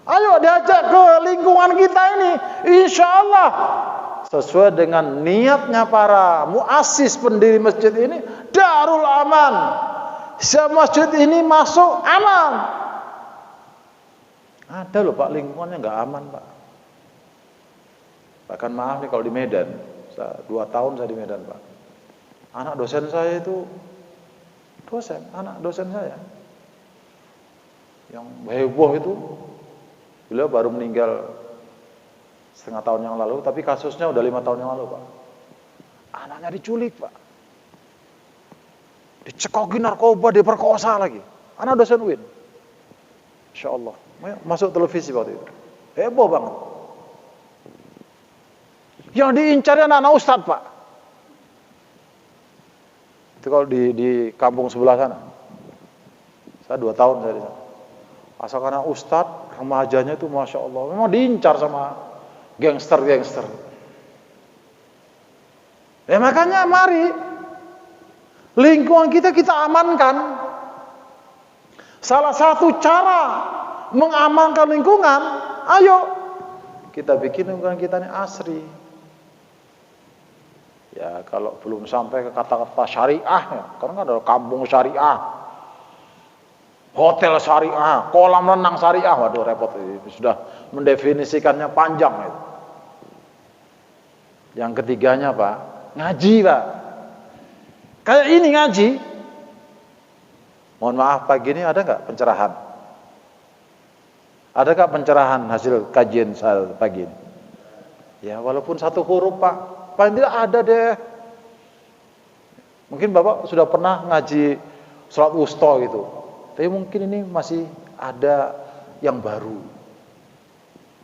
Ayo diajak ke lingkungan kita ini, insya Allah sesuai dengan niatnya para muassis pendiri masjid ini, Darul Aman. Masjid ini masuk aman. Ada loh Pak, lingkungannya nggak aman Pak. Bahkan maaf nih kalau di Medan, 2 tahun saya di Medan Pak. Anak dosen saya itu anak dosen saya yang heboh itu, beliau baru meninggal setengah tahun yang lalu, tapi kasusnya udah 5 tahun yang lalu Pak. Anaknya diculik Pak, dicekokin narkoba, diperkosa lagi. Anak dosen UIN, Insya Allah, masuk televisi waktu itu, heboh banget. Yang diincar anak-anak ustadz Pak. Itu kalau di kampung sebelah sana. Saya 2 tahun saya di sana. Asal karena ustadz, remajanya itu Masya Allah, memang diincar sama gangster-gangster. Ya makanya mari lingkungan kita amankan. Salah satu cara mengamankan lingkungan, ayo kita bikin lingkungan kita ini asri. Ya kalau belum sampai ke kata-kata syariah, ya, karena kan ada kampung syariah, hotel syariah, kolam renang syariah, waduh repot itu, sudah mendefinisikannya panjang itu. Yang ketiganya Pak, ngaji Pak. Kayak ini ngaji. Mohon maaf pagi ini ada nggak pencerahan? Ada nggak pencerahan hasil kajian saya pagi ini? Ya walaupun 1 huruf Pak, paling tidak ada deh. Mungkin Bapak sudah pernah ngaji sholat wusta gitu, tapi mungkin ini masih ada yang baru.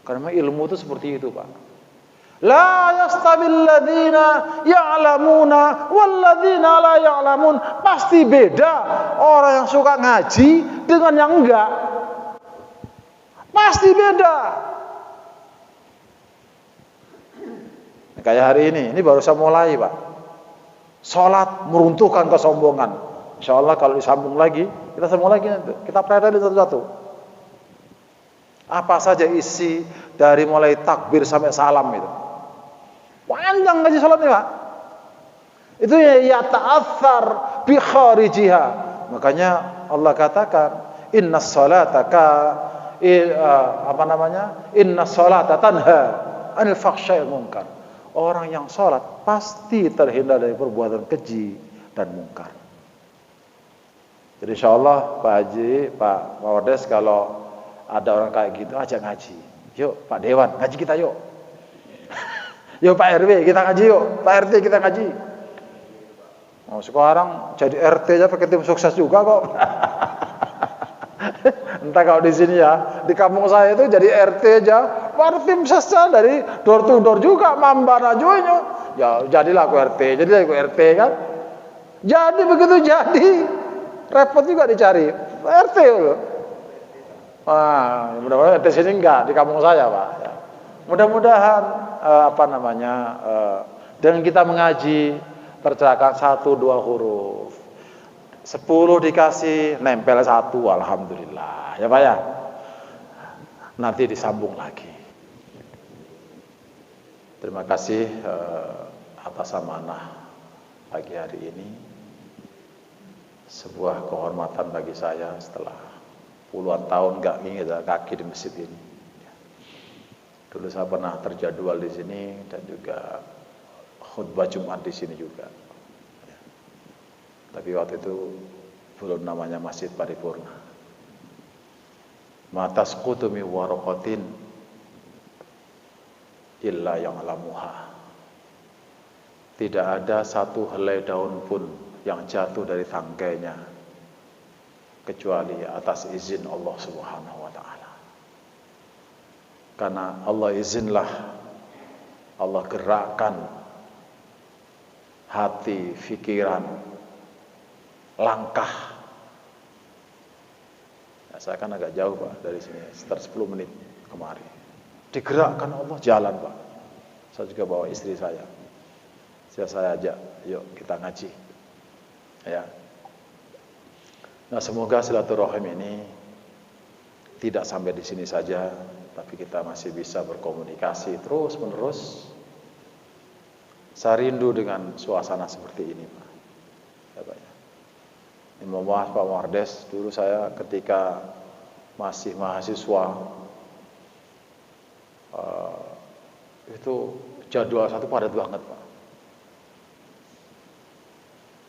Karena ilmu itu seperti itu Pak. La yastabil ladzina ya'lamuna wal ladzina la ya'lamun. Pasti beda orang yang suka ngaji dengan yang enggak. Pasti beda. Kayak hari ini baru saya mulai Pak. Sholat meruntuhkan kesombongan. Insya Allah kalau disambung lagi, kita sambung lagi nanti. Kita pelajari satu-satu. Apa saja isi dari mulai takbir sampai salam itu. Panjang ngaji sholatnya Pak. Itu ya ta'athar bi kharijiha. Makanya Allah katakan, innas salata innas salata tanha anil fahsya'i munkar. Orang yang sholat pasti terhindar dari perbuatan keji dan mungkar. Jadi insya Allah Pak Haji, Pak Mawardes, kalau ada orang kayak gitu ajak ngaji. Yuk Pak Dewan, ngaji kita yuk. Yuk Pak RW kita ngaji yuk. Pak RT kita ngaji. Oh, sekarang jadi RT aja pakai tim sukses juga kok. Entah kalau di sini ya, di kampung saya itu jadi RT aja, baru tim sukses dari door to door juga, mambana juga. Ya jadilah aku RT, jadilah aku RT kan. Jadi begitu jadi, repot juga dicari RT loh. Wah, mudah-mudahan RT sini enggak, di kampung saya Pak. Ya. Mudah-mudahan dengan kita mengaji tercerahkan 1-2 huruf, 10 dikasih nempel 1, alhamdulillah ya Pak ya. Nanti disambung lagi. Terima kasih atas amanah pagi hari ini. Sebuah kehormatan bagi saya setelah puluhan tahun nggak nginjak kaki di masjid ini. Dulu saya pernah terjadwal di sini dan juga khutbah Jumat di sini juga. Tapi waktu itu belum namanya Masjid Paripurna. Ma tasqutu min waraqatin illa ya'lamuha. Tidak ada satu helai daun pun yang jatuh dari tangkainya kecuali atas izin Allah Subhanahu wa taala. Karena Allah izinlah, Allah gerakkan hati, pikiran, langkah. Nah, saya kan agak jauh Pak dari sini, sekitar 10 menit kemari. Digerakkan Allah jalan Pak. Saya juga bawa istri saya. Saya ajak, yuk kita ngaji. Ya. Nah, semoga silaturahim ini tidak sampai di sini saja, tapi kita masih bisa berkomunikasi terus menerus. Saya rindu dengan suasana seperti ini, Pak. Ya, Pak. Ini mohon maaf Pak Mardes, dulu saya ketika masih mahasiswa itu jadwal satu padat banget, Pak.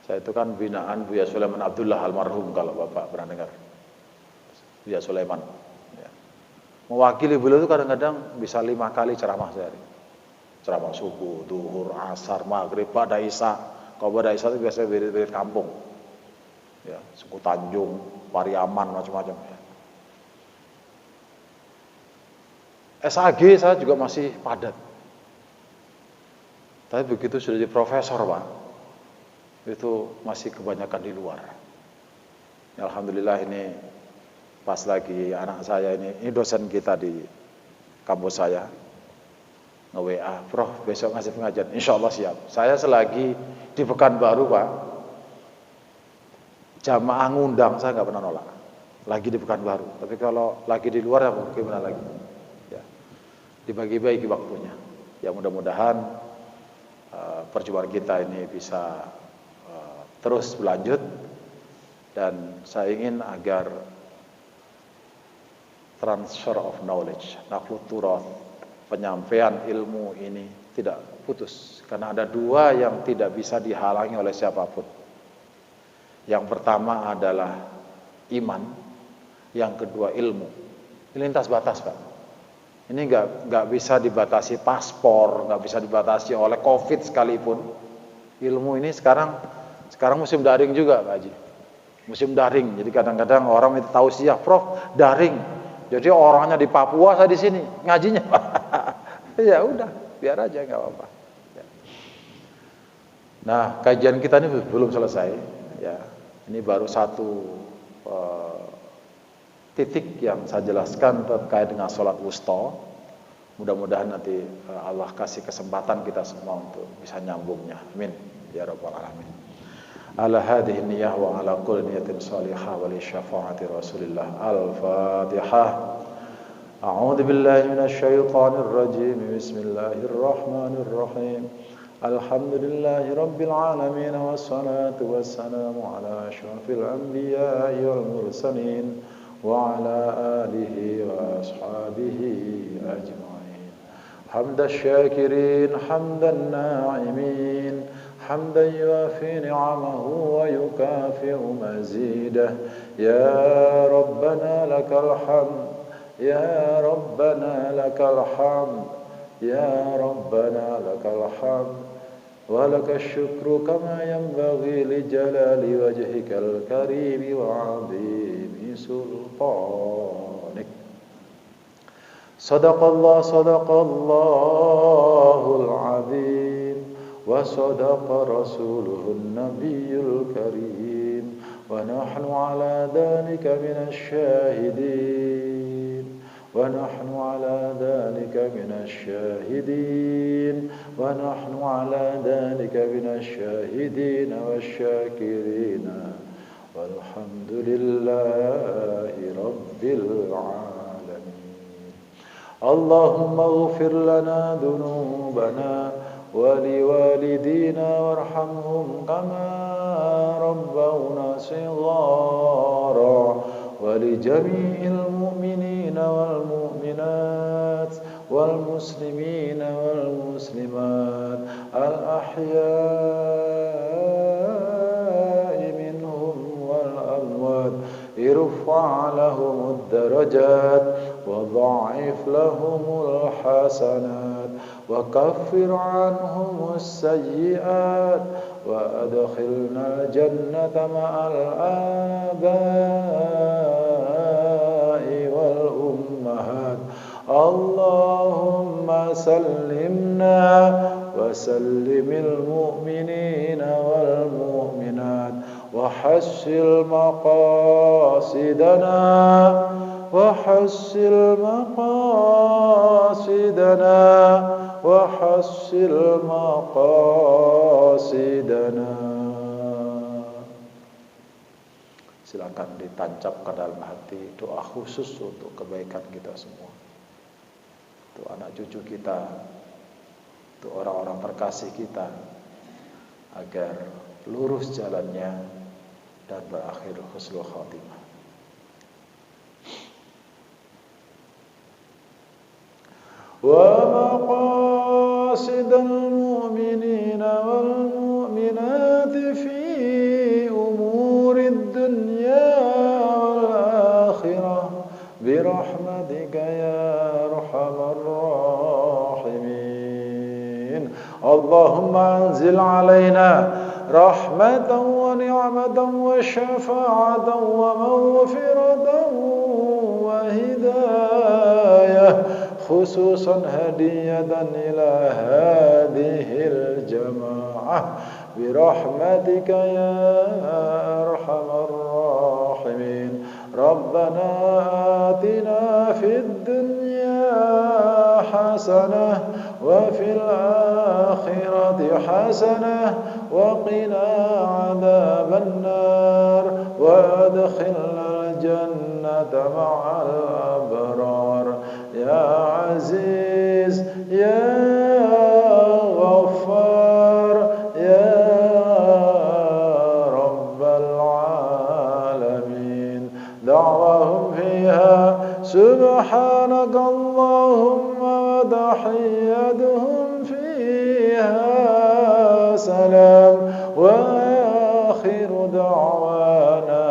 Saya itu kan binaan Buya Sulaiman Abdullah almarhum, kalau Bapak pernah dengar. Buya Sulaiman. Ya. Mewakili beliau itu kadang-kadang bisa 5 kali ceramah sehari. Ceramah subuh, duhur, asar, maghrib, pada isya. Kalau pada isya itu biasanya wirid-wirid kampung. Ya, Suku Tanjung, Pariaman, macam-macam. Ya. SAG saya juga masih padat. Tapi begitu sudah jadi profesor, Pak, itu masih kebanyakan di luar. Ya, alhamdulillah ini pas lagi anak saya ini dosen kita di kampus saya, nge-WA, Prof besok ngasih pengajian, insya Allah siap. Saya selagi di Pekanbaru, Pak, jamaah ngundang saya nggak pernah nolak. Lagi di Pekanbaru, tapi kalau lagi di luar ya gimana lagi? Ya, dibagi-bagi waktunya. Ya mudah-mudahan perjuangan kita ini bisa terus berlanjut, dan saya ingin agar transfer of knowledge, naqlut turath, penyampaian ilmu ini tidak putus, karena ada 2 yang tidak bisa dihalangi oleh siapapun. Yang pertama adalah iman, yang kedua ilmu. Ini lintas batas, Pak. Ini nggak bisa dibatasi paspor, nggak bisa dibatasi oleh COVID sekalipun. Ilmu ini sekarang musim daring juga, Pak Haji. Musim daring. Jadi kadang-kadang orang minta tausiah, Prof, daring. Jadi orangnya di Papua, saya di sini ngajinya. Ya udah, biar aja nggak apa-apa. Ya. Nah, kajian kita ini belum selesai. Ya, ini baru satu titik yang saya jelaskan terkait dengan sholat wusta. Mudah-mudahan nanti Allah kasih kesempatan kita semua untuk bisa nyambungnya. Amin. Ya Rabbal Alamin. Ala hadhihi niyyah wa ala kulli niyatin salihah wa li syafaati Rasulillah. Al-Fatihah. A'udzu billahi minasy syaithanir rajim. Bismillahirrahmanirrahim. Alhamdulillahi rabbil alamin wassalatu wassalamu ala asyrafil anbiya'i wal mursalin wa ala alihi wa ashabihi ajma'in. Hamdan syakirin, hamdan na'imin, hamdan yuafi ni'amahu wa yukafi'u mazidah. Ya Rabbana lakal hamd, ya Rabbana lakal hamd, ya Rabbana lakal hamd, wa lakal syukru kama yanbaghi li jalali wajhikal karim wa 'azimi sultanik. Sadaqallahul azim wa sadaqa rasuluhun nabiyyul karim wa nahnu ala dhalika minasy syahidin wa nahnu ala dhalika minasy syahidin wa nahnu ala dhalika minasy syahidin wasyakirin. Walhamdulillahi rabbil alamin. Allahumma ighfir lana dhunubana wa liwalidina warhamhum kama rabbawna shighara wa li jami'il mu'minina wal mu'minat wal muslimina wal muslimat al ahya'i minhum wal amwat. Irfa' lahumud darajat wa dha'if lahumul hasanat wa kaffir anhumus sayyi'at wa adkhilna jannata ma'al aba'i wal ummahat. Allahumma sallimna wa sallimil mu'minina wal mu'minat wa hassil maqasidana وحسن مقاصدنا وحسن مقاصدنا. silakan ditancapkan dalam hati doa khusus untuk kebaikan kita semua, untuk anak cucu kita, untuk orang-orang terkasih kita, agar lurus jalannya dan berakhir husnul khatimah. Wa maqasidal mu'minina wal mu'minati fi umurid dunya wal akhirah birahmatika ya arhamar rahimin. Allahumma anzil alaina rahmatan wa ni'matan wa syafa'atan wa maghfiratan wa hidayah khususan hadiyatan ila hadhil jamaah birahmatika ya arhamar rahimin. Rabbana atina fid dunya hasanah wa fil akhirati hasanah wa qina adzaban nar wa adkhilna al-jannata ma'al abrar ya aziz ya ghaffar ya rabbal alamin. Da'wahum fiha subhanaka Allahumma wa tahiyyatuhum fiha salam wa akhiru da'wana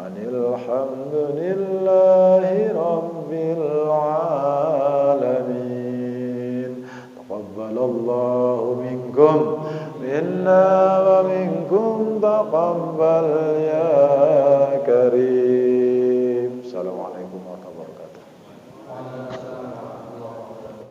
anil hamdulillahi rabbil alamin. Taqabbalallahu minkum minna wa minkum taqabbal ya karim.